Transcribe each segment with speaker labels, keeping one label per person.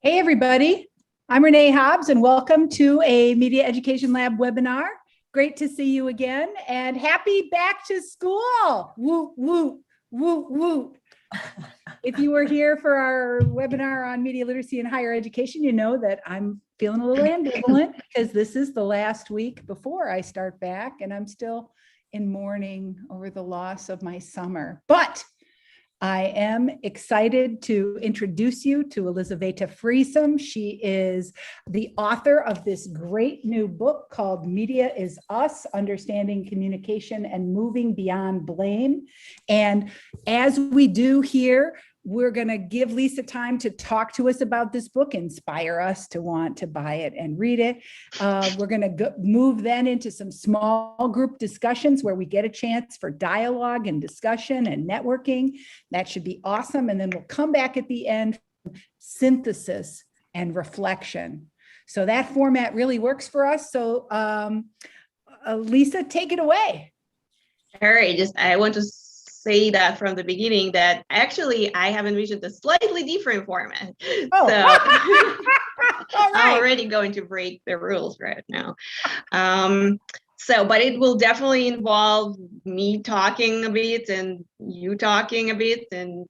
Speaker 1: Hey, everybody. I'm Renee Hobbs, and welcome to a Media Education Lab webinar. Great to see you again, and happy back to school. Woo, woo, woo, woo. If you were here for our webinar on media literacy in higher education, you know that I'm feeling a little ambivalent because this is the last week before I start back, and I'm still in mourning over the loss of my summer. But I am excited to introduce you to Elizaveta Friesem. She is the author of this great new book called Media is Us, Understanding Communication and Moving Beyond Blame. And as we do here, we're going to give Lisa time to talk to us about this book, inspire us to want to buy it and read it. We're going to move then into some small group discussions where we get a chance for dialogue and discussion and networking. That should be awesome. And then we'll come back at the end, synthesis and reflection. So that format really works for us. So Lisa, take it away.
Speaker 2: All right, I want to say that from the beginning that actually I have envisioned a slightly different format.
Speaker 1: Oh.
Speaker 2: So
Speaker 1: All right.
Speaker 2: I'm already going to break the rules right now. But it will definitely involve me talking a bit and you talking a bit and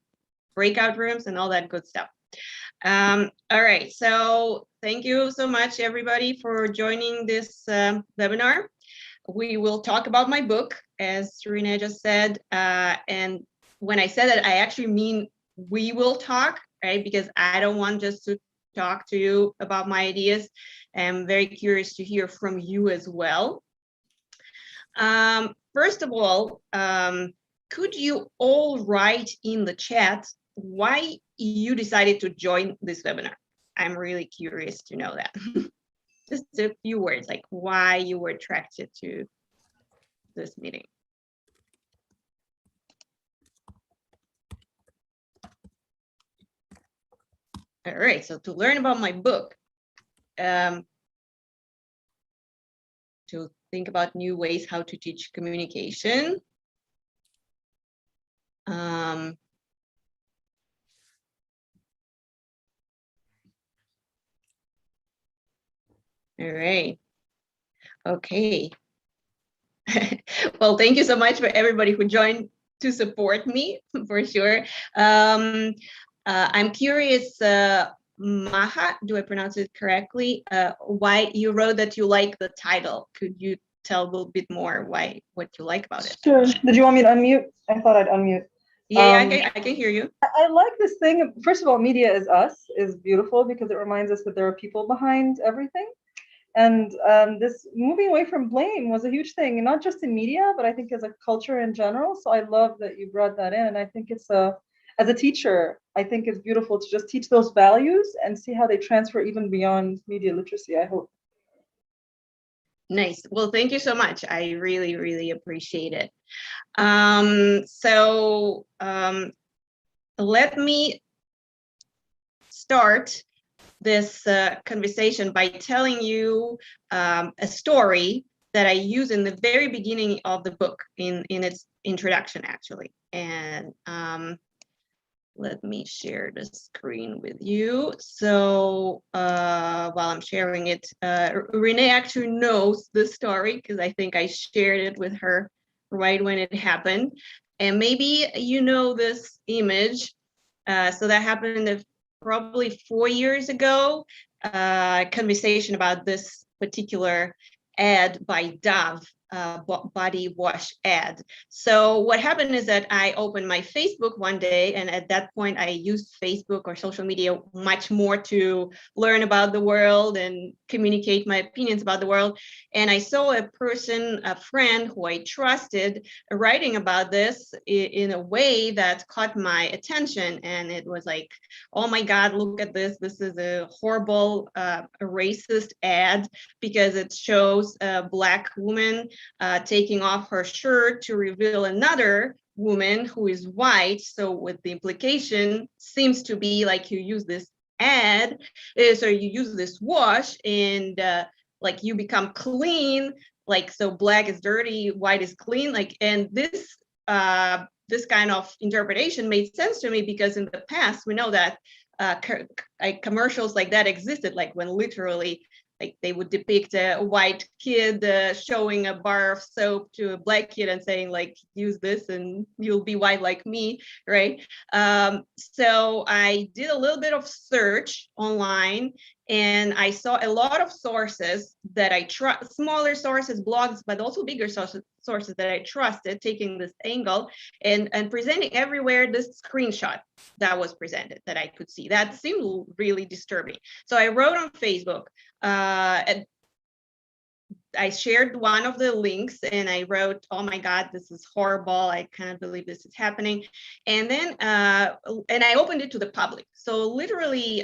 Speaker 2: breakout rooms and all that good stuff. All right, so thank you so much everybody for joining this webinar. We will talk about my book, as Serena just said. And when I said that, I actually mean we will talk, right? Because I don't want just to talk to you about my ideas. I'm very curious to hear from you as well. First of all, could you all write in the chat why you decided to join this webinar? I'm really curious to know that. Just a few words, like why you were attracted to this meeting. All right, so to learn about my book, to think about new ways how to teach communication. All right. Okay. Well, thank you so much for everybody who joined to support me, for sure. I'm curious, Maha, do I pronounce it correctly? Why you wrote that you like the title? Could you tell a little bit more what you like about it?
Speaker 3: Sure. Did you want me to unmute? I thought I'd unmute.
Speaker 2: Yeah, I can hear you.
Speaker 3: I like this thing. First of all, Media is Us is beautiful because it reminds us that there are people behind everything. And this moving away from blame was a huge thing, and not just in media, but I think as a culture in general. So I love that you brought that in. And I think it's as a teacher, I think it's beautiful to just teach those values and see how they transfer even beyond media literacy, I hope.
Speaker 2: Nice. Well, thank you so much. I really, really appreciate it. Let me start this conversation by telling you a story that I use in the very beginning of the book in its introduction, actually. And let me share the screen with you. So while I'm sharing it, Renee actually knows the story because I think I shared it with her right when it happened. And maybe you know this image. So that happened probably 4 years ago, conversation about this particular ad by Dove, body wash ad. So what happened is that I opened my Facebook one day, and at that point I used Facebook or social media much more to learn about the world and communicate my opinions about the world. And I saw a person, a friend who I trusted, writing about this in a way that caught my attention. And it was like, oh my God, look at this. This is a horrible, racist ad because it shows a Black woman taking off her shirt to reveal another woman who is white. So with the implication seems to be like you use this ad, so you use this wash and like you become clean, like so Black is dirty, white is clean, like, and this this kind of interpretation made sense to me because in the past we know that commercials like that existed, like when literally like they would depict a white kid showing a bar of soap to a black kid and saying like, use this and you'll be white like me, right? So I did a little bit of search online, and I saw a lot of sources that I trust, smaller sources, blogs, but also bigger sources that I trusted, taking this angle and presenting everywhere this screenshot that was presented that I could see. That seemed really disturbing. So I wrote on Facebook, and I shared one of the links and I wrote, oh my God, this is horrible. I can't believe this is happening. And then, and I opened it to the public. So literally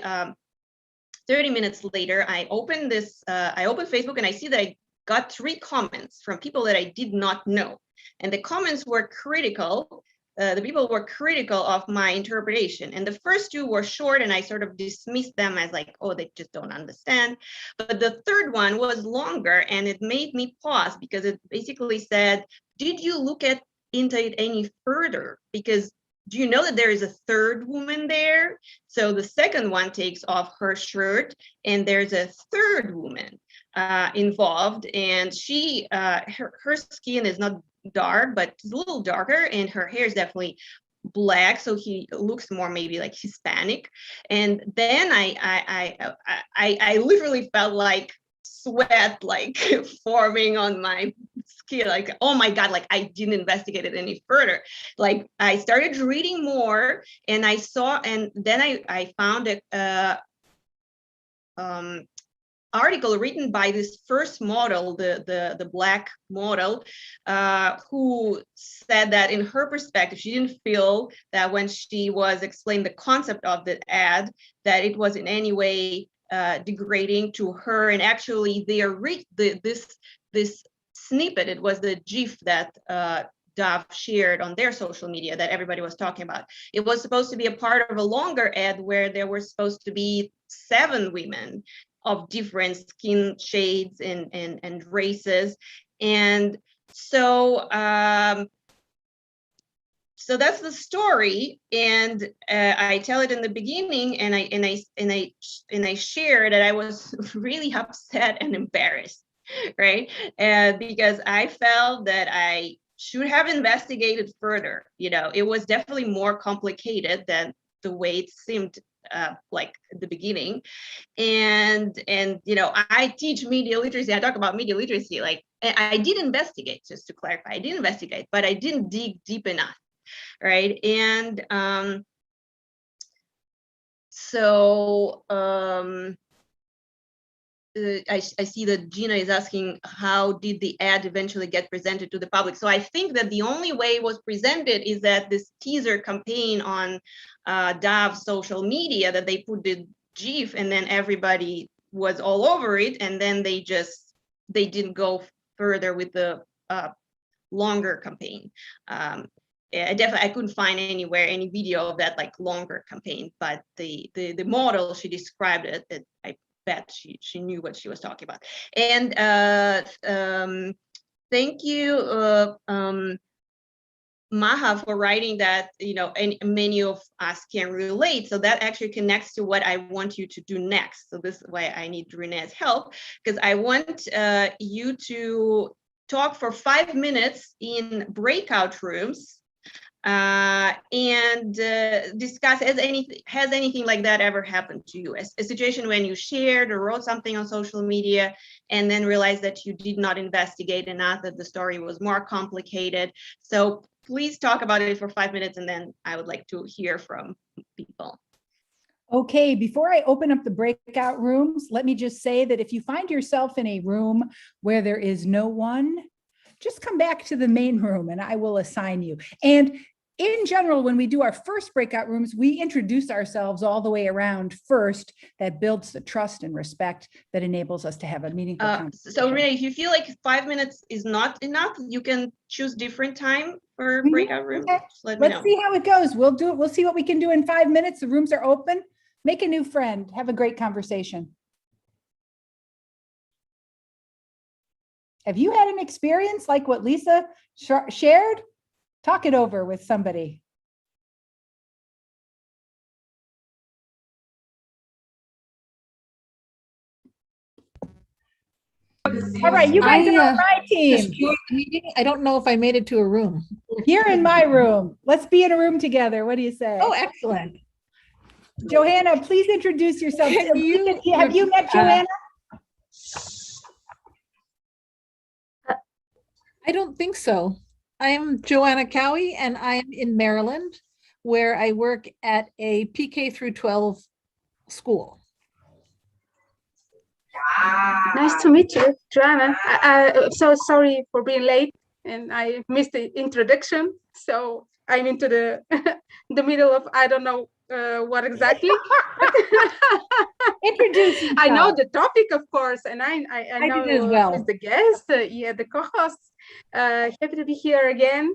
Speaker 2: 30 minutes later, I opened Facebook and I see that I got 3 comments from people that I did not know. And the comments were critical. The people were critical of my interpretation. And the first 2 were short and I sort of dismissed them as like, oh, they just don't understand. But the third one was longer and it made me pause, because it basically said, did you look into it any further? Because do you know that there is a third woman there? So the second one takes off her shirt and there's a third woman involved, and she, her skin is not dark, but it's a little darker, and her hair is definitely black, so he looks more maybe like Hispanic. And then I literally felt like sweat like forming on my skin, like, oh my God, like I didn't investigate it any further. Like I started reading more and I saw, and then I found a article written by this first model, the black model, who said that in her perspective, she didn't feel that when she was explaining the concept of the ad, that it was in any way degrading to her. And actually this snippet, it was the GIF that Dove shared on their social media that everybody was talking about. It was supposed to be a part of a longer ad where there were supposed to be 7 women of different skin shades and races. And so so that's the story, and I tell it in the beginning, and I share that I was really upset and embarrassed, right? Because I felt that I should have investigated further. You know, it was definitely more complicated than the way it seemed like at the beginning. And you know, I teach media literacy. I talk about media literacy. Like I did investigate, just to clarify, I did investigate, but I didn't dig deep enough. Right. And so I see that Gina is asking, how did the ad eventually get presented to the public? So I think that the only way it was presented is that this teaser campaign on Dove's social media, that they put the GIF and then everybody was all over it. And then they didn't go further with the longer campaign. I couldn't find anywhere any video of that like longer campaign, but the model, she described it, I bet she knew what she was talking about. And thank you, Maha, for writing that, you know, and many of us can relate. So that actually connects to what I want you to do next. So this is why I need Renee's help, because I want you to talk for 5 minutes in breakout rooms and discuss, has anything like that ever happened to you? A situation when you shared or wrote something on social media and then realized that you did not investigate enough, that the story was more complicated. So please talk about it for 5 minutes, and then I would like to hear from people.
Speaker 1: Okay, before I open up the breakout rooms, let me just say that if you find yourself in a room where there is no one, just come back to the main room and I will assign you. And in general, when we do our first breakout rooms, we introduce ourselves all the way around first. That builds the trust and respect that enables us to have a meaningful conversation.
Speaker 2: So Renee, if you feel like 5 minutes is not enough, you can choose different time for breakout rooms.
Speaker 1: Okay. Let's see how it goes. We'll do it. We'll see what we can do in 5 minutes. The rooms are open. Make a new friend. Have a great conversation. Have you had an experience like what Lisa shared? Talk it over with somebody. All right, you guys are on my
Speaker 4: Just
Speaker 1: team.
Speaker 4: joined the meeting. I don't know if I made it to a room.
Speaker 1: You're in my room. Let's be in a room together. What do you say?
Speaker 4: Oh, excellent.
Speaker 1: Johanna, please introduce yourself.
Speaker 4: Can you-
Speaker 1: Have you met Johanna?
Speaker 4: I don't think so. I am Joanna Cowie, and I am in Maryland, where I work at a PK through 12 school.
Speaker 5: Nice to meet you, Joanna. So sorry for being late, and I missed the introduction. So I'm into the the middle of I don't know what exactly.
Speaker 1: Introduce yourself.
Speaker 5: I know the topic, of course, and I know
Speaker 4: did as well.
Speaker 5: who's the guest, the co-host. Happy to be here again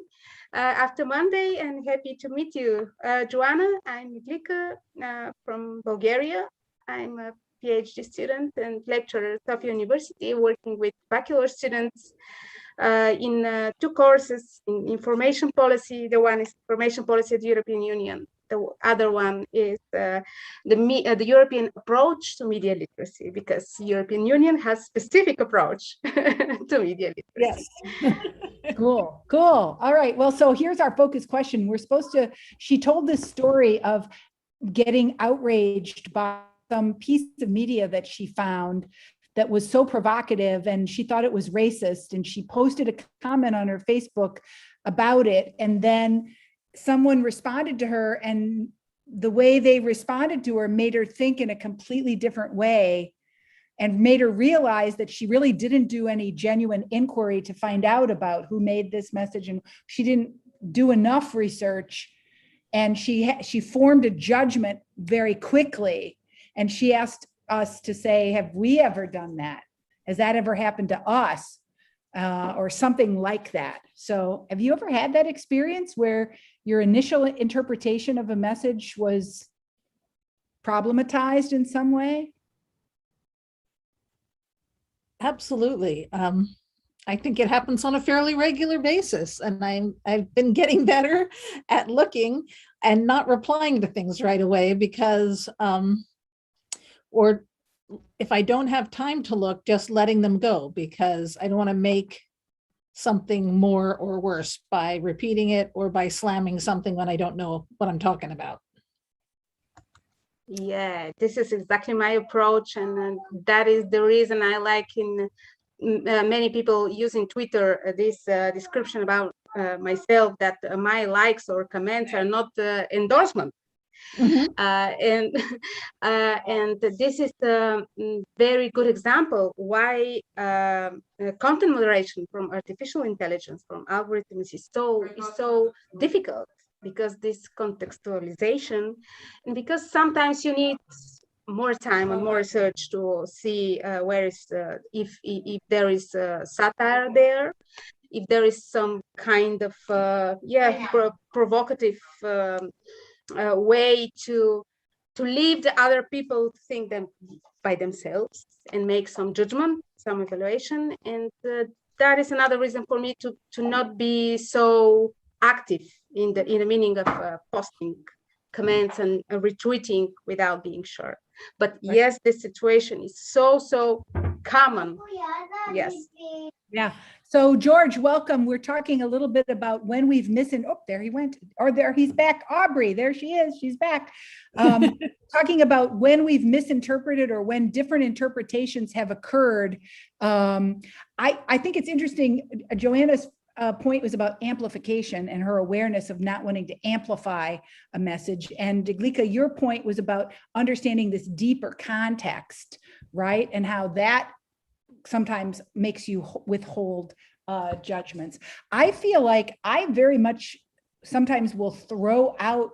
Speaker 5: after Monday, and happy to meet you, Joanna. I'm Glika from Bulgaria. I'm a PhD student and lecturer at Sofia University, working with bachelor students in two courses in information policy. The one is information policy of the European Union. The other one is the European approach to media literacy, because European Union has specific approach to media literacy.
Speaker 4: Yes.
Speaker 1: Cool, cool. All right. Well, so here's our focus question. She told this story of getting outraged by some piece of media that she found that was so provocative, and she thought it was racist, and she posted a comment on her Facebook about it, and then someone responded to her, and the way they responded to her made her think in a completely different way and made her realize that she really didn't do any genuine inquiry to find out about who made this message, and she didn't do enough research, and she formed a judgment very quickly. And she asked us to say, have we ever done that? Has that ever happened to us? Or something like that. So have you ever had that experience where your initial interpretation of a message was problematized in some way?
Speaker 4: Absolutely. I think it happens on a fairly regular basis, and I've been getting better at looking and not replying to things right away, because or if I don't have time to look, just letting them go, because I don't want to make something more or worse by repeating it or by slamming something when I don't know what I'm talking about.
Speaker 5: Yeah, this is exactly my approach, and that is the reason I like in many people using Twitter this description about myself, that my likes or comments are not endorsement.
Speaker 4: Mm-hmm.
Speaker 5: And this is a very good example why content moderation from artificial intelligence, from algorithms, is so difficult, because this contextualization, and because sometimes you need more time and more research to see where is if there is satire there, if there is some kind of provocative way to leave the other people to think them by themselves and make some judgment, some evaluation. And that is another reason for me to not be so active in the meaning of posting comments and retweeting without being sure. But yes, this situation is so common. Yes.
Speaker 1: Yeah. So George, welcome. We're talking a little bit about when we've there he went, or there he's back. Aubrey, there she is. She's back. Talking about when we've misinterpreted or when different interpretations have occurred. I think it's interesting. Joanna's point was about amplification and her awareness of not wanting to amplify a message. And Glika, your point was about understanding this deeper context, right? And how that sometimes makes you withhold judgments. I feel like I very much sometimes will throw out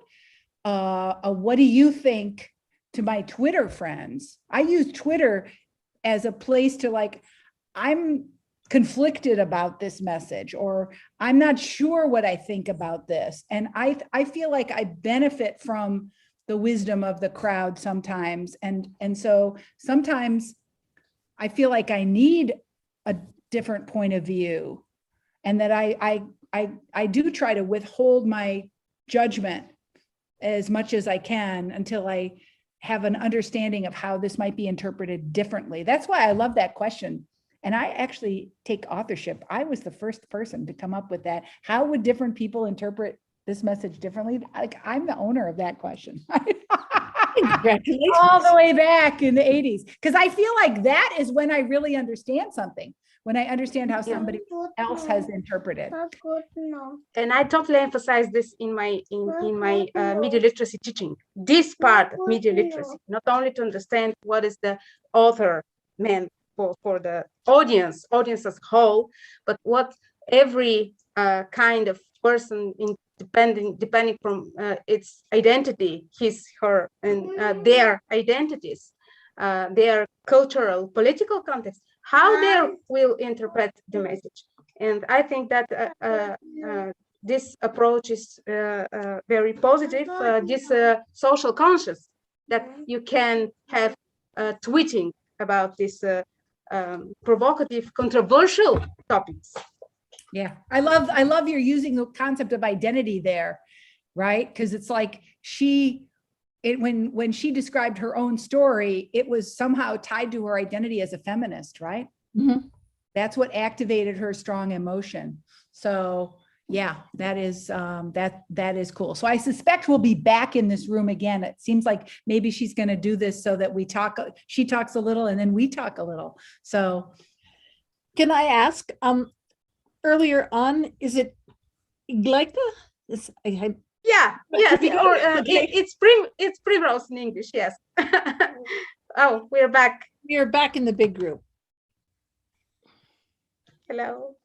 Speaker 1: a what do you think to my Twitter friends. I use Twitter as a place to, like, I'm conflicted about this message, or I'm not sure what I think about this. And I feel like I benefit from the wisdom of the crowd sometimes. And so sometimes I feel like I need a different point of view, and that I do try to withhold my judgment as much as I can until I have an understanding of how this might be interpreted differently. That's why I love that question. And I actually take authorship. I was the first person to come up with that. How would different people interpret this message differently? Like, I'm the owner of that question.
Speaker 4: Congratulations.
Speaker 1: All the way back in the 80s. Because I feel like that is when I really understand something, when I understand how somebody else has interpreted.
Speaker 5: And I totally emphasize this in my media literacy teaching. This part of media literacy, not only to understand what is the author meant for the audience as a whole, but what every kind of person in depending from its identity, his, her, and their identities, their cultural, political context, how they will interpret the message. And I think that this approach is very positive. This social conscious that you can have tweeting about this provocative, controversial topics.
Speaker 1: Yeah, I love you're using the concept of identity there, right? Because it's like when she described her own story, it was somehow tied to her identity as a feminist, right?
Speaker 4: Mm-hmm.
Speaker 1: That's what activated her strong emotion. So yeah, that is that is cool. So I suspect we'll be back in this room again. It seems like maybe she's going to do this so that she talks a little and then we talk a little. So
Speaker 4: can I ask, earlier on, is it Igleika?
Speaker 5: Yeah, yes, or it's Primrose in English, yes. Oh, we're back.
Speaker 4: We're back in the big group.
Speaker 5: Hello.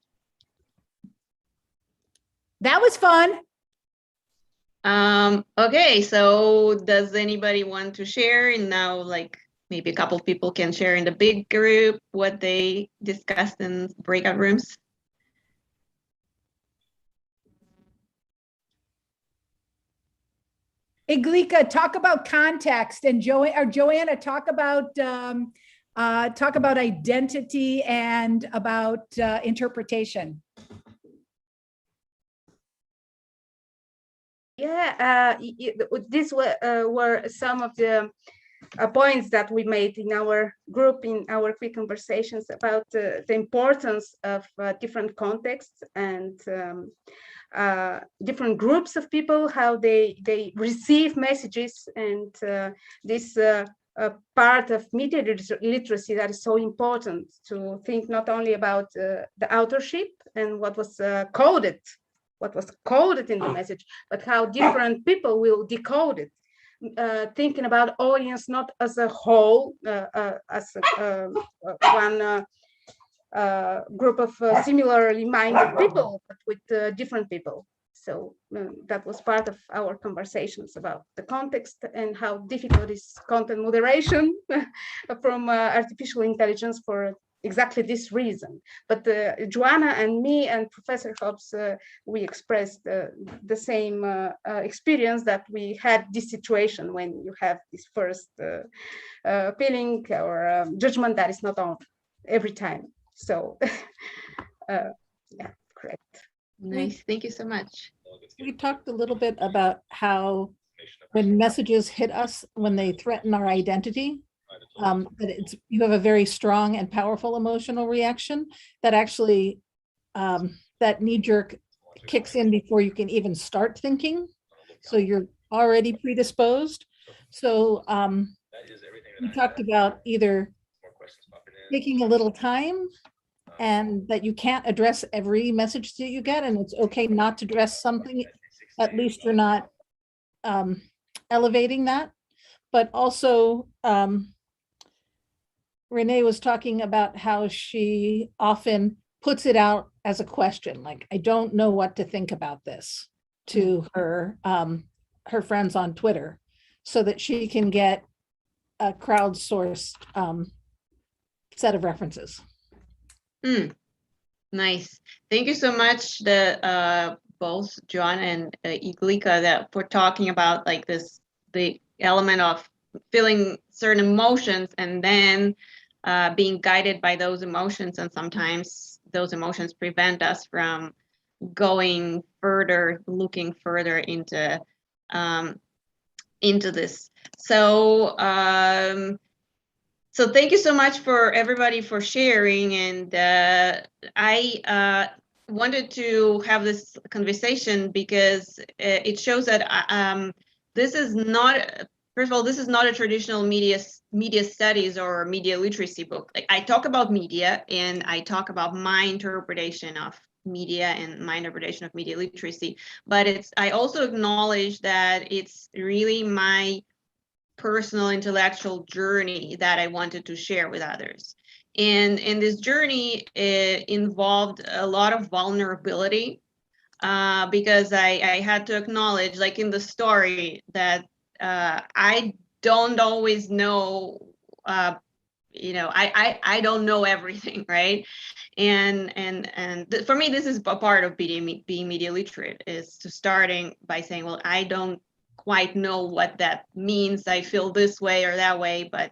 Speaker 1: that was fun.
Speaker 2: Okay, so does anybody want to share? And now, like, maybe a couple of people can share in the big group what they discussed in breakout rooms.
Speaker 1: Iglika, talk about context, and Joanna, talk about identity and about interpretation.
Speaker 5: Yeah, these were some of the points that we made in our group, in our quick conversations about the importance of different contexts and different groups of people, how they receive messages, and this part of media literacy that is so important, to think not only about the authorship and what was coded in the message, but how different people will decode it. Thinking about audience not as a whole, as one group of similarly minded people, but with different people. So that was part of our conversations about the context and how difficult is content moderation from artificial intelligence for exactly this reason. But Joanna and me and Professor Hobbs, we expressed the same experience, that we had this situation when you have this first feeling or judgment that is not on every time. So yeah, correct.
Speaker 2: Nice, thank you so much.
Speaker 4: We talked a little bit about how when messages hit us, when they threaten our identity, that you have a very strong and powerful emotional reaction that actually that knee-jerk kicks in before you can even start thinking. So you're already predisposed. So we talked about either taking a little time, and that you can't address every message that you get, and it's okay not to address something. At least you're not elevating that. But also Renee was talking about how she often puts it out as a question, like, I don't know what to think about this, to her friends on Twitter, so that she can get a crowdsourced set of references.
Speaker 2: Nice. Thank you so much, both John and Iglika, that for talking about like the element of feeling certain emotions and then being guided by those emotions, and sometimes those emotions prevent us from going further, looking further into this. So So thank you so much for everybody for sharing. And I wanted to have this conversation because it shows that this is not, first of all, this is not a traditional media studies or media literacy book. Like, I talk about media and I talk about my interpretation of media and my interpretation of media literacy, but I also acknowledge that it's really my personal intellectual journey that I wanted to share with others. And this journey involved a lot of vulnerability because I had to acknowledge, like in the story, that I don't always know, I don't know everything, right? And for me, this is a part of being media literate, is to starting by saying, well, I don't quite know what that means. I feel this way or that way, but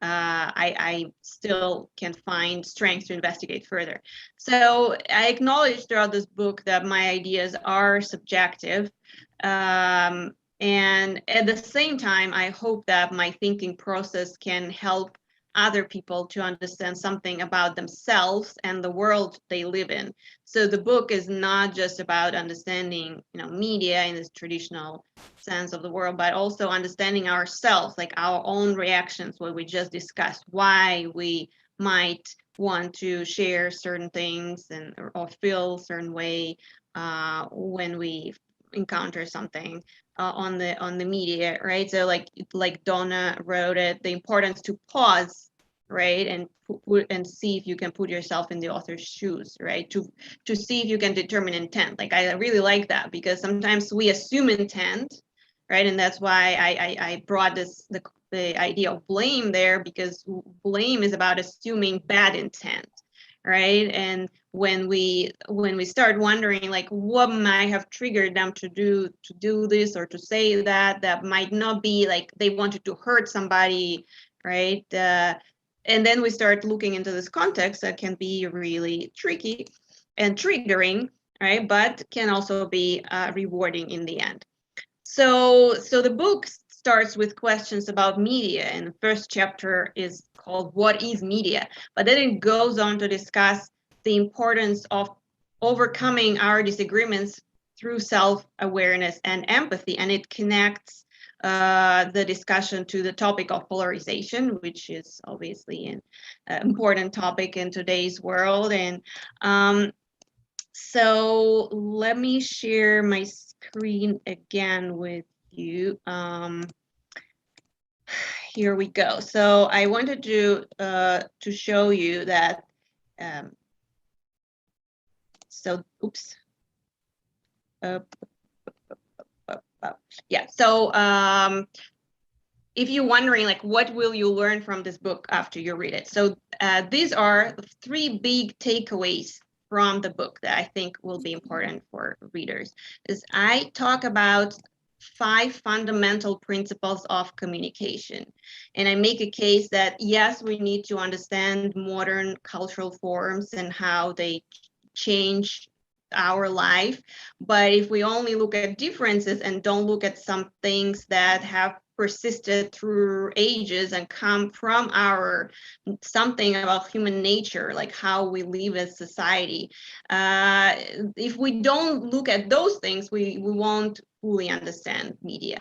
Speaker 2: I still can find strength to investigate further. So I acknowledge throughout this book that my ideas are subjective. And at the same time, I hope that my thinking process can help other people to understand something about themselves and the world they live in. So the book is not just about understanding, media in this traditional sense of the world, but also understanding ourselves, like our own reactions, what we just discussed, why we might want to share certain things or feel a certain way when we encounter something on the media, right? So like Donna wrote it, the importance to pause, right, and see if you can put yourself in the author's shoes, right, to see if you can determine intent. Like, I really like that, because sometimes we assume intent, right, and that's why I brought the idea of blame there, because blame is about assuming bad intent, right? And when we start wondering, like, what might have triggered them to do this or to say that might not be like they wanted to hurt somebody, right? And then we start looking into this context that can be really tricky and triggering, right? But can also be rewarding in the end. So the book starts with questions about media, and the first chapter is called "What is Media?" But then it goes on to discuss the importance of overcoming our disagreements through self-awareness and empathy, and it connects the discussion to the topic of polarization, which is obviously an important topic in today's world. And so let me share my screen again with you. Here we go. So I wanted to show you that. So oops. Yeah. So if you're wondering, like, what will you learn from this book after you read it? So these are 3 big takeaways from the book that I think will be important for readers. Is I talk about 5 fundamental principles of communication. And I make a case that, yes, we need to understand modern cultural forms and how they change our life. But if we only look at differences and don't look at some things that have persisted through ages and come from something about human nature, like how we live as society, if we don't look at those things, we won't fully understand media.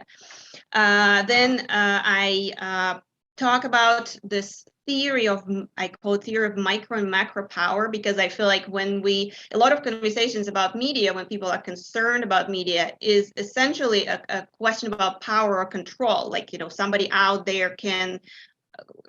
Speaker 2: Then I talk about this theory I call it theory of micro and macro power, because I feel like a lot of conversations about media, when people are concerned about media, is essentially a question about power or control. Like, somebody out there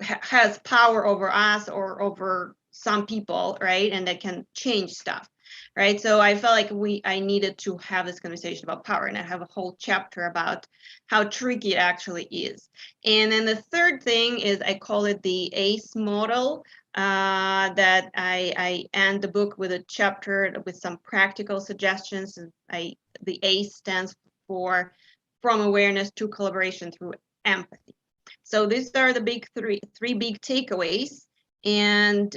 Speaker 2: has power over us or over some people, right? And that can change stuff, right? So I felt like I needed to have this conversation about power, and I have a whole chapter about how tricky it actually is. And then the third thing is I call it the ACE model, that I end the book with a chapter with some practical suggestions. The ACE stands for from awareness to collaboration through empathy. So these are the big three big takeaways. And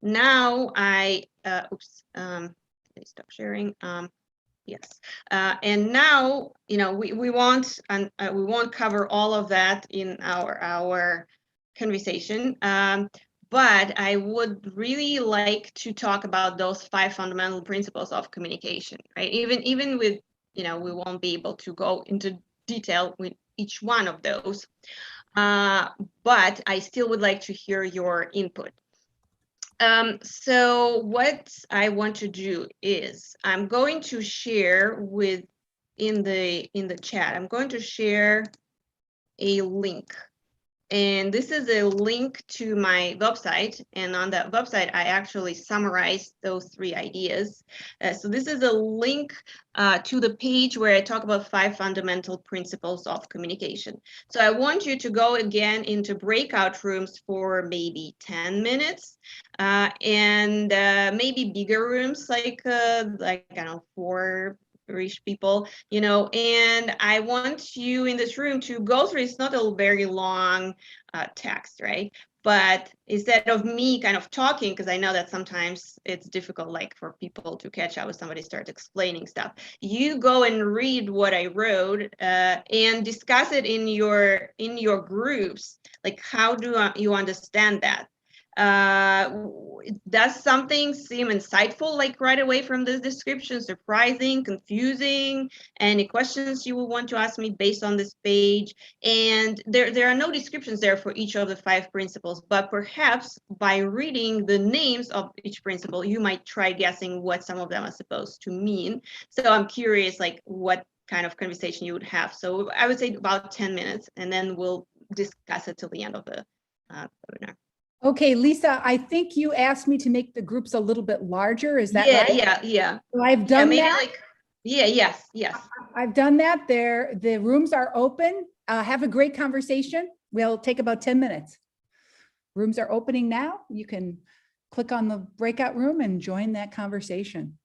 Speaker 2: now stop sharing. Yes. And now, we won't cover all of that in our conversation. But I would really like to talk about those 5 fundamental principles of communication, right? Even with, we won't be able to go into detail with each one of those, but I still would like to hear your input. So what I want to do is I'm going to share in the chat, I'm going to share a link. And this is a link to my website. And on that website, I actually summarized those 3 ideas. So this is a link to the page where I talk about 5 fundamental principles of communication. So I want you to go again into breakout rooms for maybe 10 minutes and maybe bigger rooms like I don't know, 4 reach people, and I want you in this room to go through, it's not a very long text, right? But instead of me kind of talking, because I know that sometimes it's difficult, like for people to catch up when somebody starts explaining stuff, you go and read what I wrote and discuss it in your groups. Like, how do you understand that? Does something seem insightful, like right away from this description, surprising, confusing? Any questions you will want to ask me based on this page? And there are no descriptions there for each of the 5 principles, but perhaps by reading the names of each principle, you might try guessing what some of them are supposed to mean. So I'm curious, like, what kind of conversation you would have. So I would say about 10 minutes, and then we'll discuss it till the end of the webinar.
Speaker 1: Okay, Lisa, I think you asked me to make the groups a little bit larger. Is that right?
Speaker 2: Yeah.
Speaker 1: So I've done
Speaker 2: maybe
Speaker 1: that.
Speaker 2: like, yes.
Speaker 1: I've done that. The rooms are open. Have a great conversation. We'll take about 10 minutes. Rooms are opening now. You can click on the breakout room and join that conversation.